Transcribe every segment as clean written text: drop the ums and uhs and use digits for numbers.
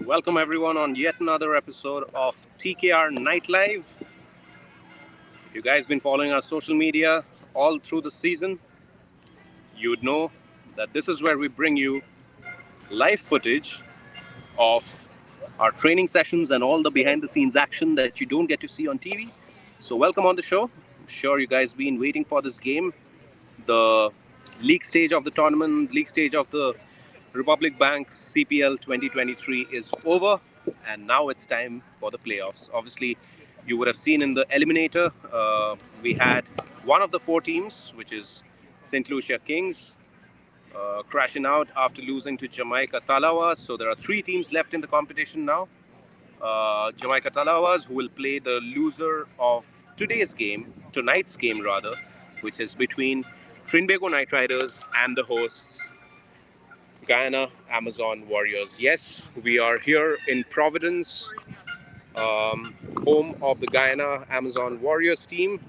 Welcome everyone on yet another episode of TKR Nightlife. If you guys been following our social media all through the season, you would know that this is where we bring you live footage of our training sessions and all the behind the scenes action that you don't get to see on TV. So welcome on the show. I'm sure you guys been waiting for this game. The league stage of the tournament, league stage of the Republic Bank CPL 2023 is over, and now it's time for the playoffs. Obviously, you would have seen in the eliminator, we had one of the four teams, which is St. Lucia Kings, crashing out after losing to Jamaica Talawas. So there are three teams left in the competition now. Jamaica Talawas, who will play the loser of tonight's game rather, which is between Trinbago Knight Riders and the hosts Guyana Amazon Warriors. Yes, we are here in Providence, home of the Guyana Amazon Warriors team.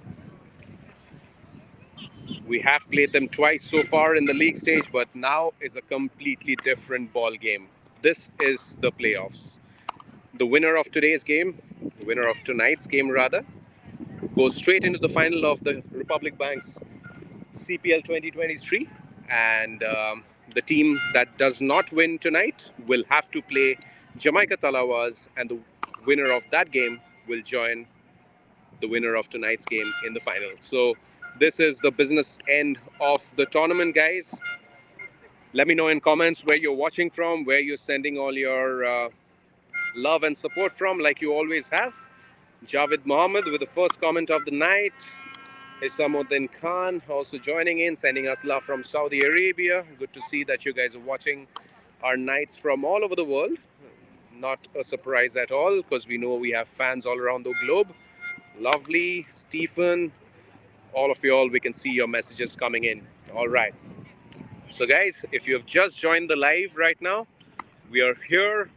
We have played them twice so far in the league stage, but now is a completely different ball game. This is the playoffs. The winner of today's game, the winner of tonight's game rather, goes straight into the final of the Republic Bank's CPL 2023, and the team that does not win tonight will have to play Jamaica Talawas, and the winner of that game will join the winner of tonight's game in the final. So this is the business end of the tournament, guys. Let me know in comments where you're watching from, where you're sending all your love and support from, like you always have. Javed Mohammed with the first comment of the night. Isamuddin Khan also joining in, sending us love from Saudi Arabia. Good to see that you guys are watching our nights from all over the world. Not a surprise at all, because we know we have fans all around the globe. Lovely, Stephen, all of you all, we can see your messages coming in. All right. So guys, if you have just joined the live right now, we are here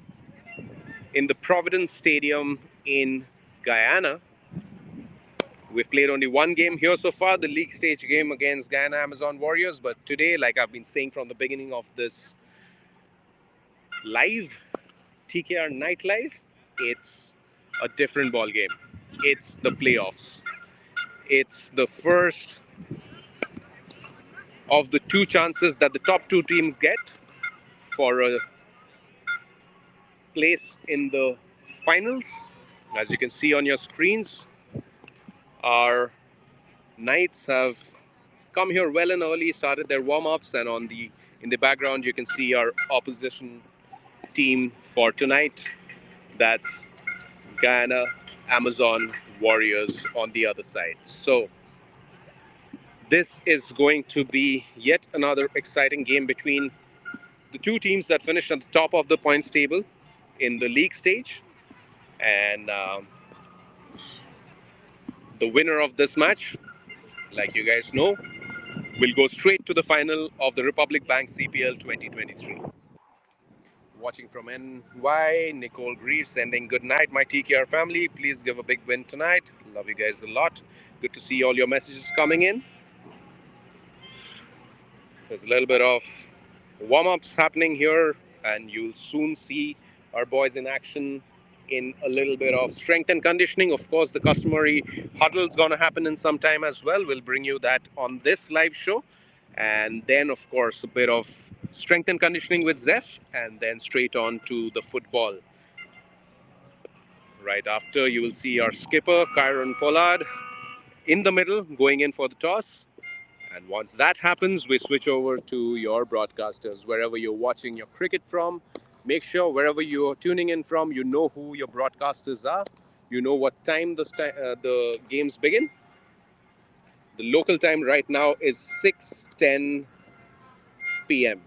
in the Providence Stadium in Guyana. We've played only one game here so far, the league stage game against Guyana Amazon Warriors. But today, like I've been saying from the beginning of this live, TKR Nightlife, it's a different ball game. It's the playoffs. It's the first of the two chances that the top two teams get for a place in the finals. As you can see on your screens, our Knights have come here well and early, started their warm-ups, and in the background you can see our opposition team for tonight. That's Guyana Amazon Warriors on the other side. So this is going to be yet another exciting game between the two teams that finished at the top of the points table in the league stage, and the winner of this match, like you guys know, will go straight to the final of the Republic Bank CPL 2023. Watching from NY, Nicole Greaves sending good night, my TKR family. Please give a big win tonight. Love you guys a lot. Good to see all your messages coming in. There's a little bit of warm-ups happening here, and you'll soon see our boys in action in a little bit of strength and conditioning. Of course, the customary huddle is going to happen in some time as well. We'll bring you that on this live show. And then, of course, a bit of strength and conditioning with Zeph, and then straight on to the football. Right after, you will see our skipper, Kyron Pollard, in the middle, going in for the toss. And once that happens, we switch over to your broadcasters. Wherever you're watching your cricket from, make sure wherever you're tuning in from, you know who your broadcasters are. You know what time the games begin. The local time right now is 6:10 p.m.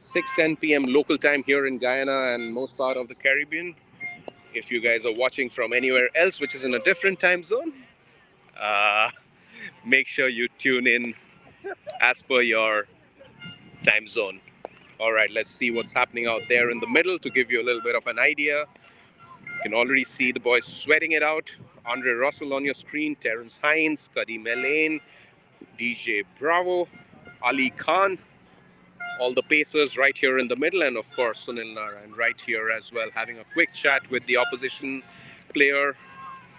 6:10 p.m. local time here in Guyana and most part of the Caribbean. If you guys are watching from anywhere else, which is in a different time zone, uh, make sure you tune in as per your time zone. All right, let's see what's happening out there in the middle to give you a little bit of an idea. You can already see the boys sweating it out. Andre Russell on your screen, Terrence Hines, Kadim Elaine, DJ Bravo, Ali Khan, all the pacers right here in the middle, and of course Sunil Narayan right here as well, having a quick chat with the opposition player,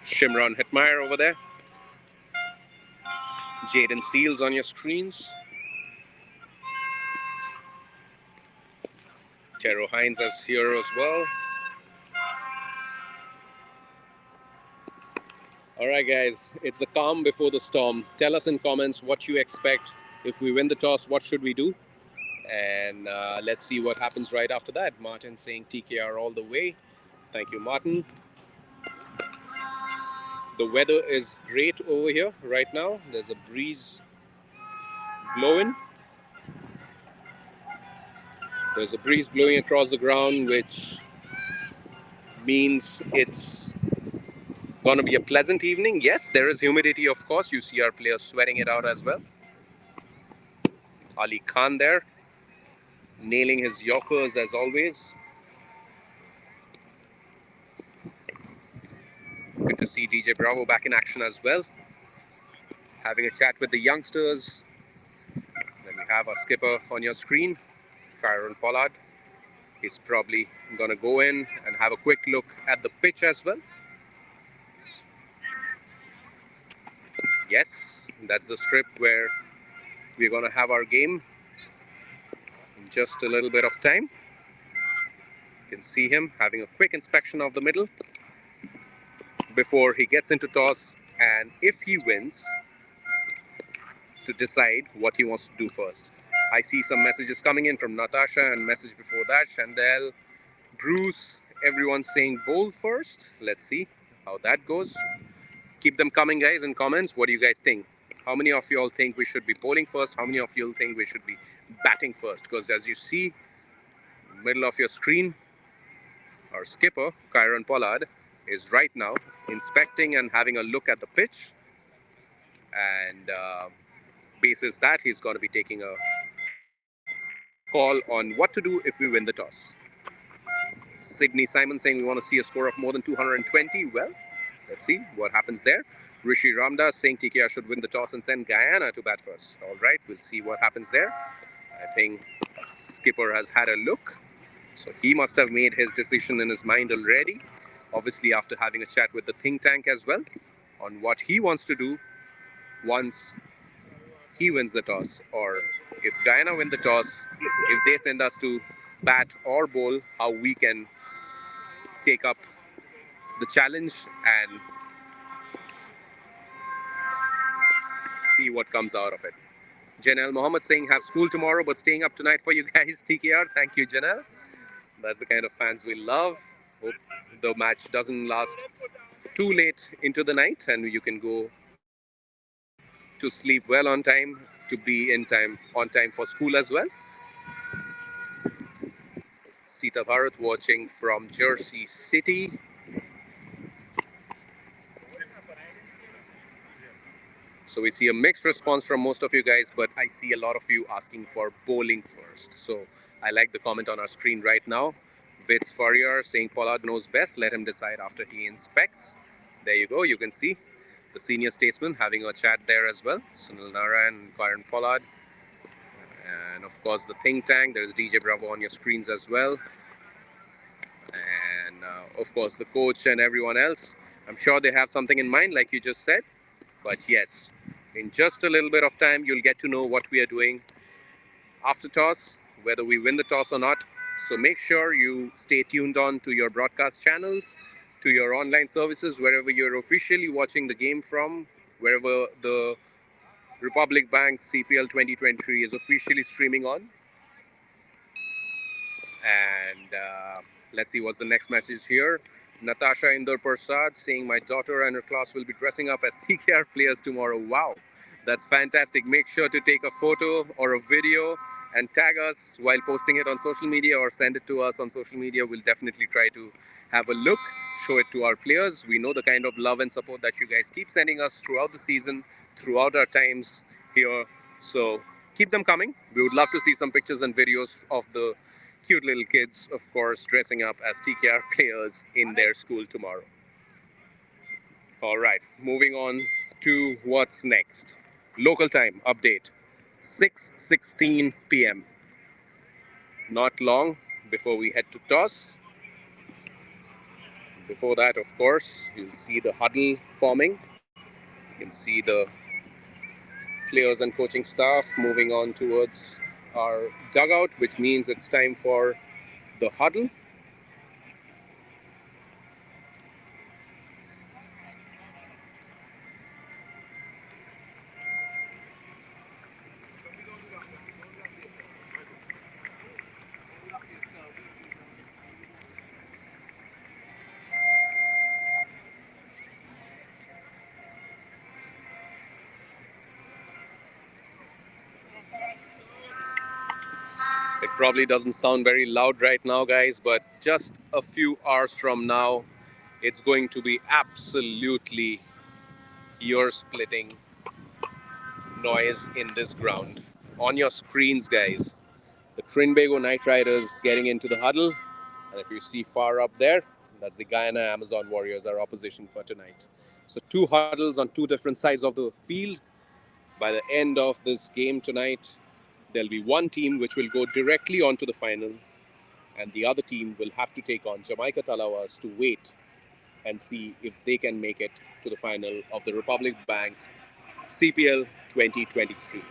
Shimron Hetmeyer over there. Jaden Seals on your screens. Tero Hines is here as well. All right, guys, it's the calm before the storm. Tell us in comments what you expect. If we win the toss, what should we do? And let's see what happens right after that. Martin saying TKR all the way. Thank you, Martin. The weather is great over here right now. There's a breeze blowing. There's a breeze blowing across the ground, which means it's going to be a pleasant evening. Yes, there is humidity, of course. You see our players sweating it out as well. Ali Khan there, nailing his Yorkers as always. Good to see DJ Bravo back in action as well. Having a chat with the youngsters. Then we have our skipper on your screen, Kyron Pollard. He's probably going to go in and have a quick look at the pitch as well. Yes, that's the strip where we're going to have our game in just a little bit of time. You can see him having a quick inspection of the middle before he gets into toss, and if he wins, to decide what he wants to do first. I see some messages coming in from Natasha, and message before that, Chandel, Bruce, everyone's saying bowl first. Let's see how that goes. Keep them coming, guys, in comments. What do you guys think? How many of you all think we should be bowling first? How many of you all think we should be batting first? Because as you see, middle of your screen, our skipper, Kyron Pollard, is right now inspecting and having a look at the pitch. And basis that, he's going to be taking a call on what to do if we win the toss. Sydney Simon saying we want to see a score of more than 220. Well, let's see what happens there. Rishi Ramdas saying TKR should win the toss and send Guyana to bat first. All right, we'll see what happens there. I think skipper has had a look. So he must have made his decision in his mind already. Obviously, after having a chat with the think tank as well on what he wants to do once he wins the toss, or if Guyana win the toss, if they send us to bat or bowl, how we can take up the challenge and see what comes out of it. Janelle Mohammed saying have school tomorrow but staying up tonight for you guys. TKR, thank you, Janelle. That's the kind of fans we love. Hope the match doesn't last too late into the night and you can go to sleep well on time, to be in time on time for school as well. Sita Bharat watching from Jersey City. So we see a mixed response from most of you guys, but I see a lot of you asking for bowling first. So I like the comment on our screen right now. Vitz Farrier saying Pollard knows best, let him decide after he inspects. There you go, you can see the senior statesman having a chat there as well. Sunil Narayan and Kyron Pollard. And of course the think tank, there's DJ Bravo on your screens as well. And of course the coach and everyone else. I'm sure they have something in mind like you just said. But yes, in just a little bit of time, you'll get to know what we are doing after toss, whether we win the toss or not. So make sure you stay tuned on to your broadcast channels, to your online services, wherever you're officially watching the game from, wherever the Republic Bank CPL 2023 is officially streaming on. And let's see what's the next message here. Natasha Inder Prasad saying my daughter and her class will be dressing up as TKR players tomorrow. Wow, that's fantastic. Make sure to take a photo or a video and tag us while posting it on social media or send it to us on social media. We'll definitely try to have a look, show it to our players. We know the kind of love and support that you guys keep sending us throughout the season, throughout our times here. So keep them coming. We would love to see some pictures and videos of the cute little kids, of course, dressing up as TKR players in their school tomorrow. All right, moving on to what's next. Local time update, 6:16 p.m. Not long before we head to toss. Before that, of course, you'll see the huddle forming. You can see the players and coaching staff moving on towards our dugout, which means it's time for the huddle. It probably doesn't sound very loud right now, guys, but just a few hours from now, it's going to be absolutely ear splitting noise in this ground. On your screens, guys, the Trinbago Night Riders getting into the huddle. And if you see far up there, that's the Guyana Amazon Warriors, our opposition for tonight. So, two huddles on two different sides of the field. By the end of this game tonight, there'll be one team which will go directly onto the final, and the other team will have to take on Jamaica Talawas to wait and see if they can make it to the final of the Republic Bank CPL 2023.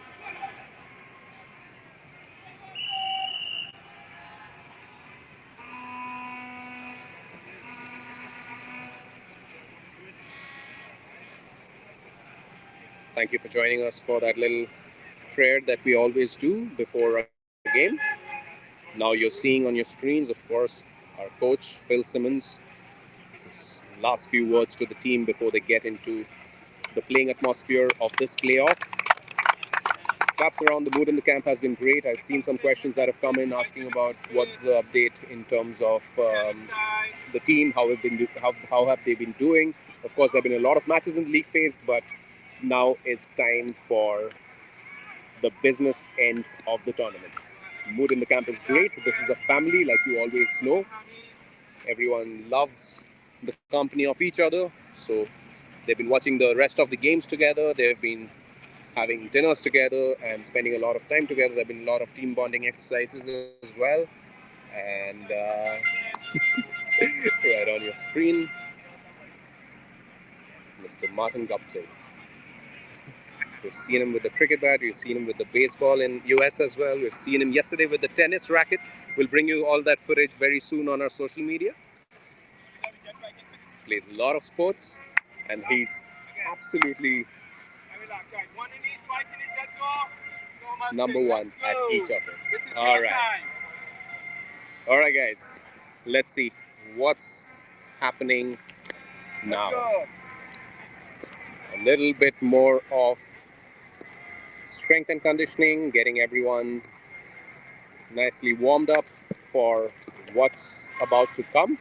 Thank you for joining us for that little prayer that we always do before a game. Now you're seeing on your screens, of course, our coach, Phil Simmons, his last few words to the team before they get into the playing atmosphere of this playoff. Claps around the mood in the camp has been great. I've seen some questions that have come in asking about what's the update in terms of the team, how have they been doing. Of course, there have been a lot of matches in the league phase, but now it's time for the business end of the tournament. Mood in the camp is great. This is a family, like you always know. Everyone loves the company of each other. So they've been watching the rest of the games together. They've been having dinners together and spending a lot of time together. There have been a lot of team bonding exercises as well. And right on your screen, Mr. Martin Guptill. We've seen him with the cricket bat. We've seen him with the baseball in US as well. We've seen him yesterday with the tennis racket. We'll bring you all that footage very soon on our social media. Plays a lot of sports, and he's absolutely number one at each of them. All right. All right, guys. Let's see what's happening now. A little bit more of strength and conditioning, getting everyone nicely warmed up for what's about to come.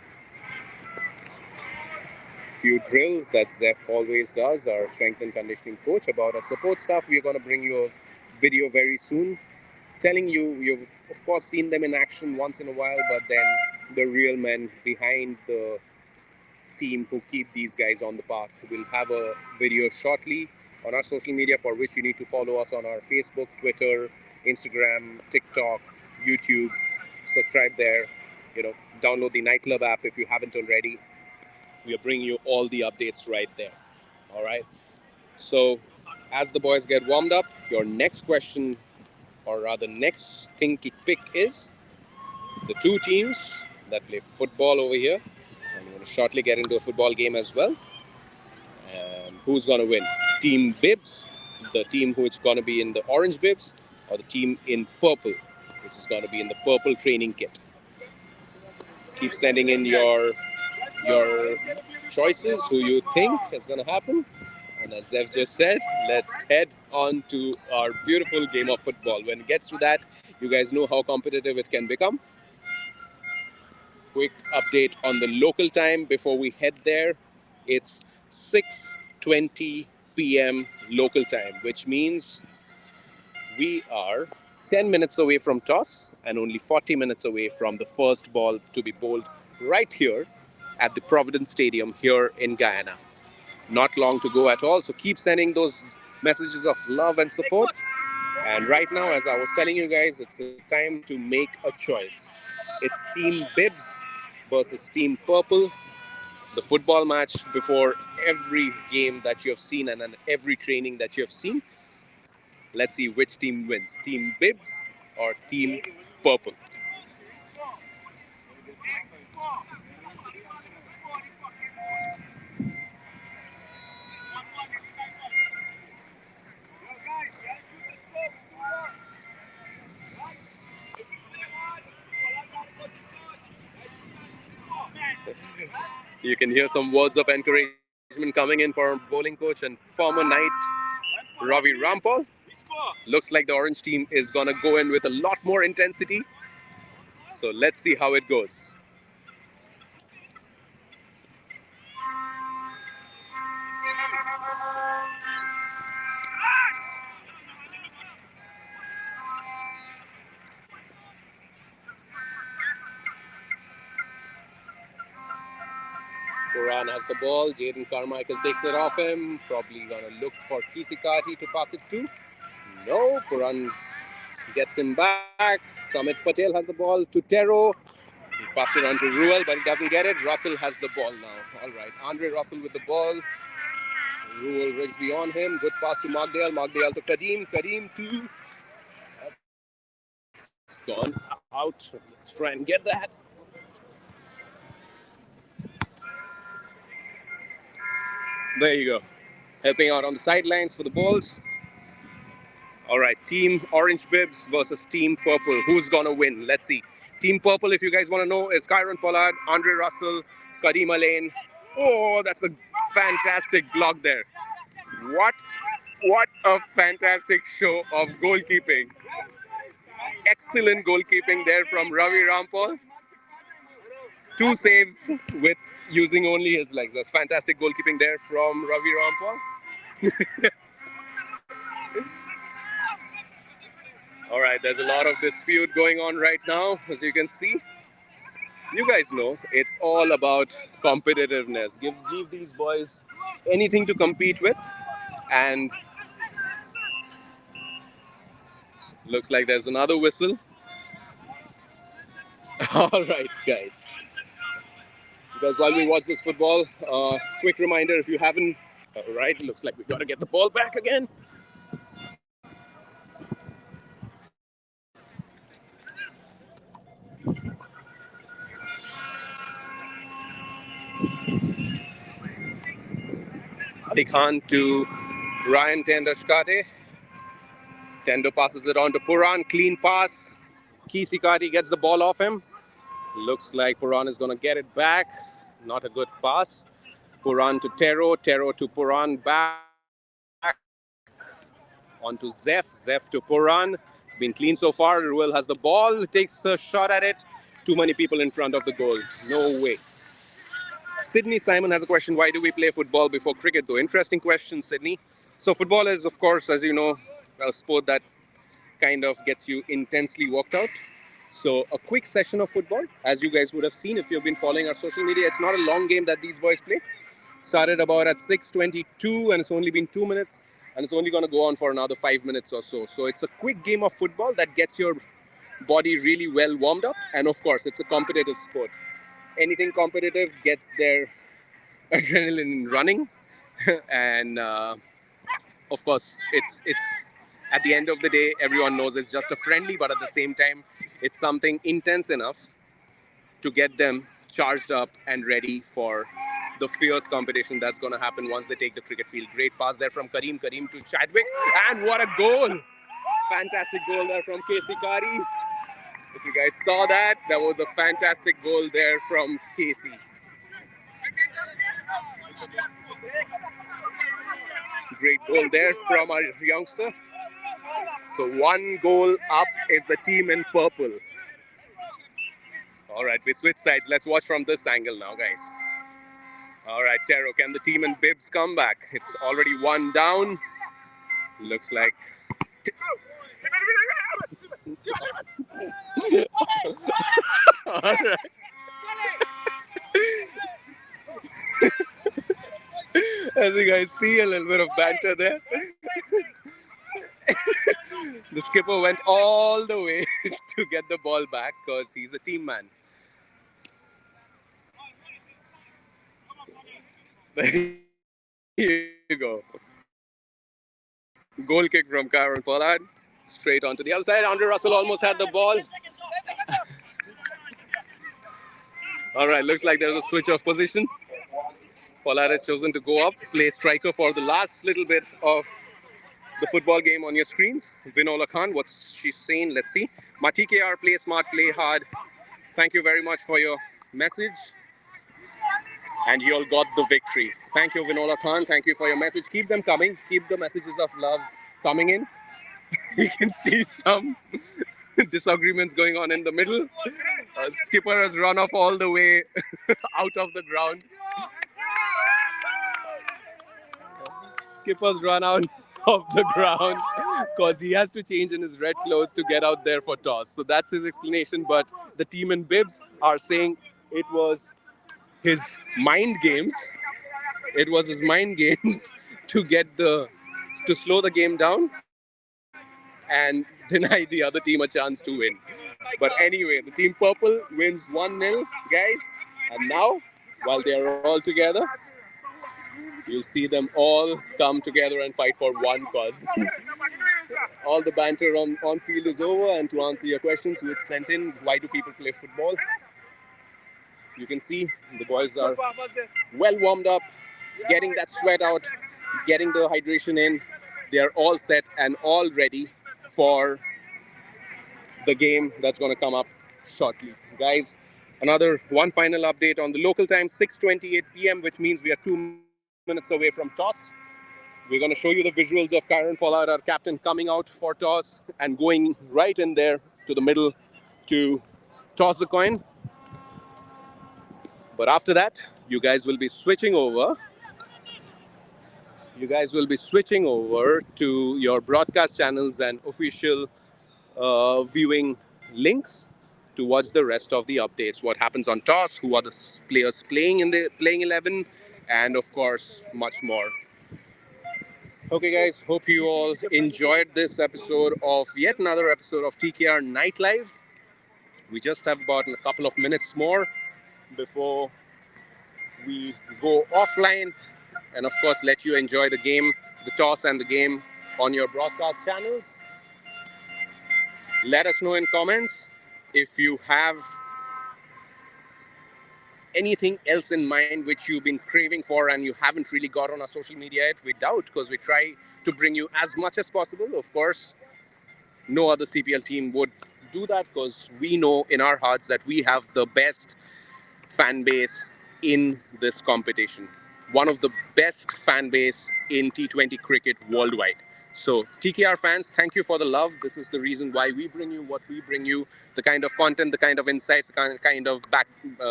Few drills that Zeph always does, our strength and conditioning coach. About our support staff, we're going to bring you a video very soon telling you, you've of course seen them in action once in a while, but then the real men behind the team who keep these guys on the path. We'll have a video shortly on our social media, for which you need to follow us on our Facebook, Twitter, Instagram, TikTok, YouTube. Subscribe there. You know, download the Nightclub app if you haven't already. We are bringing you all the updates right there. All right. So, as the boys get warmed up, your next question, or rather, next thing to pick is the two teams that play football over here. I'm going to shortly get into a football game as well. And who's going to win? Team Bibs, the team which is going to be in the orange bibs, or the team in purple, which is going to be in the purple training kit. Keep sending in your choices, who you think is going to happen. And as Zev just said, let's head on to our beautiful game of football. When it gets to that, you guys know how competitive it can become. Quick update on the local time before we head there. It's 6:20 p.m. local time, which means we are 10 minutes away from toss and only 40 minutes away from the first ball to be bowled right here at the Providence Stadium here in Guyana. Not long to go at all, so keep sending those messages of love and support. And right now, as I was telling you guys, it's a time to make a choice. It's Team Bibs versus Team Purple, the football match before every game that you have seen and every training that you have seen. Let's see which team wins, Team Bibs or Team Purple. You can hear some words of encouragement coming in for bowling coach and former Knight Ravi Rampal. Looks like the orange team is gonna go in with a lot more intensity. So let's see how it goes. Quran has the ball. Jaden Carmichael takes it off him. Probably gonna look for Kisikati to pass it to. No, Quran gets him back. Samit Patel has the ball to Tero. He passes it on to Ruel, but he doesn't get it. Russell has the ball now. All right, Andre Russell with the ball. Ruel Rigsby on him. Good pass to Magdale. Magdale to Kadeem. Kadeem to. That's gone out. Let's try and get that. There you go. Helping out on the sidelines for the balls. All right, Team Orange Bibs versus Team Purple. Who's gonna win? Let's see. Team Purple, if you guys want to know, is Kyron Pollard, Andre Russell, Kadeem Lane. Oh, that's a fantastic block there. What? What a fantastic show of goalkeeping. Excellent goalkeeping there from Ravi Rampal. Two saves with using only his legs. That's fantastic goalkeeping there from Ravi Rampal. All right, there's a lot of dispute going on right now, as you can see. You guys know it's all about competitiveness. Give these boys anything to compete with, and looks like there's another whistle. All right, guys. Because while we watch this football, quick reminder if you haven't. All right, looks like we got to get the ball back again. Ali Khan to Ryan Tendashkade. Tendo passes it on to Puran. Clean pass. Kisikati gets the ball off him. Looks like Puran is going to get it back. Not a good pass. Puran to Tero. Tero to Puran. Back onto Zef. Zef to Puran. It's been clean so far. Ruel has the ball. Takes a shot at it. Too many people in front of the goal. No way. Sydney Simon has a question. Why do we play football before cricket, though? Interesting question, Sydney. So football is, of course, as you know, a sport that kind of gets you intensely worked out. So a quick session of football, as you guys would have seen if you've been following our social media. It's not a long game that these boys play. Started about at 6:22 and it's only been 2 minutes. And it's only going to go on for another 5 minutes or so. So it's a quick game of football that gets your body really well warmed up. And of course, it's a competitive sport. Anything competitive gets their adrenaline running. And of course, it's at the end of the day, everyone knows it's just a friendly, but at the same time, it's something intense enough to get them charged up and ready for the fierce competition that's going to happen once they take the cricket field. Great pass there from Kareem. Kareem to Chadwick. And what a goal! Fantastic goal there from Casey Kari. If you guys saw that, that was a fantastic goal there from Casey. Great goal there from our youngster. So one goal up is the team in purple. All right, we switch sides. Let's watch from this angle now, guys. All right, Tero, can the team in Bibs come back? It's already one down. Looks like... All right. As you guys see, a little bit of banter there. The Skipper went all the way to get the ball back because he's a team man. There you go. Goal kick from Karen Pollard. Straight onto the other side. Andre Russell almost had the ball. All right, looks like there's a switch of position. Pollard has chosen to go up, play striker for the last little bit of the football game on your screens. Vinola Khan, what's she saying? Let's see. My TKR, play smart, play hard. Thank you very much for your message. And you all got the victory. Thank you, Vinola Khan. Thank you for your message. Keep them coming. Keep the messages of love coming in. You can see some disagreements going on in the middle. Skipper has run off all the way out of the ground. Skipper's run out of the ground because he has to change in his red clothes to get out there for toss. So that's his explanation. But the team in bibs are saying it was his mind games. It was his mind games to get to slow the game down and deny the other team a chance to win. But anyway, the team purple wins 1-0, guys. And now, while they are all together, you'll see them all come together and fight for one cause. All the banter on field is over. And to answer your questions, which sent in, why do people play football? You can see the boys are well warmed up, getting that sweat out, getting the hydration in. They are all set and all ready for the game that's going to come up shortly. Guys, another one final update on the local time, 6:28 p.m., which means we are 2 minutes away from toss. We're going to show you the visuals of Karen Pollard, our captain, coming out for toss and going right in there to the middle to toss the coin. But after that, you guys will be switching over. You guys will be switching over to your broadcast channels and official viewing links to watch the rest of the updates. What happens on toss, who are the players playing in the playing 11, and of course, much more. Okay, guys, hope you all enjoyed this episode of yet another episode of TKR Nightlife. We just have about a couple of minutes more before we go offline and, of course, let you enjoy the game, the toss and the game on your broadcast channels. Let us know in comments if you have anything else in mind which you've been craving for and you haven't really got on our social media yet. We doubt, because we try to bring you as much as possible. Of course, no other CPL team would do that, because we know in our hearts that we have the best fan base in this competition. One of the best fan base in T20 cricket worldwide. So TKR fans, thank you for the love. This is the reason why we bring you what we bring you, the kind of content, the kind of insights, the kind of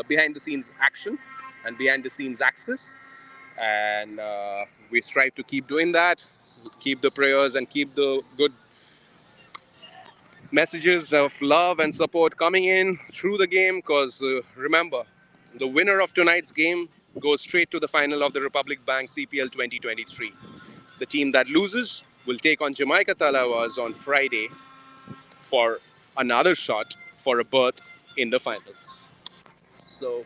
behind the scenes action and behind the scenes access. And we strive to keep doing that, keep the prayers and keep the good messages of love and support coming in through the game, because remember, the winner of tonight's game goes straight to the final of the Republic Bank CPL 2023. The team that loses will take on Jamaica Talawas on Friday for another shot for a berth in the finals. So,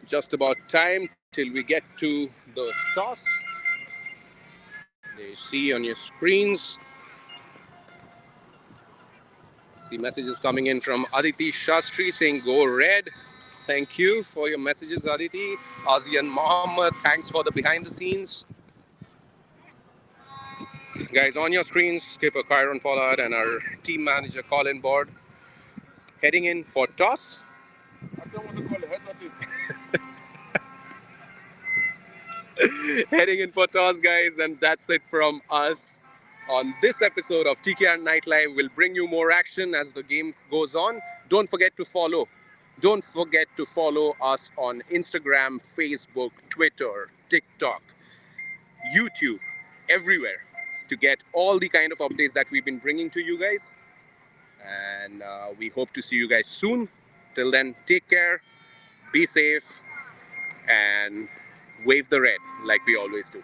just about time till we get to the toss. There you see on your screens. See messages coming in from Aditi Shastri saying go red. Thank you for your messages, Aditi. Azian Mohammed, thanks for the behind the scenes. Guys, on your screens, skipper Kyron Pollard and our team manager Colin Board heading in for toss. Heading in for toss, guys, and that's it from us on this episode of TKR Nightlife. We'll bring you more action as the game goes on. Don't forget to follow. Don't forget to follow us on Instagram, Facebook, Twitter, TikTok, YouTube, everywhere, to get all the kind of updates that we've been bringing to you guys. And we hope to see you guys soon. Till then, take care, be safe, and wave the red like we always do.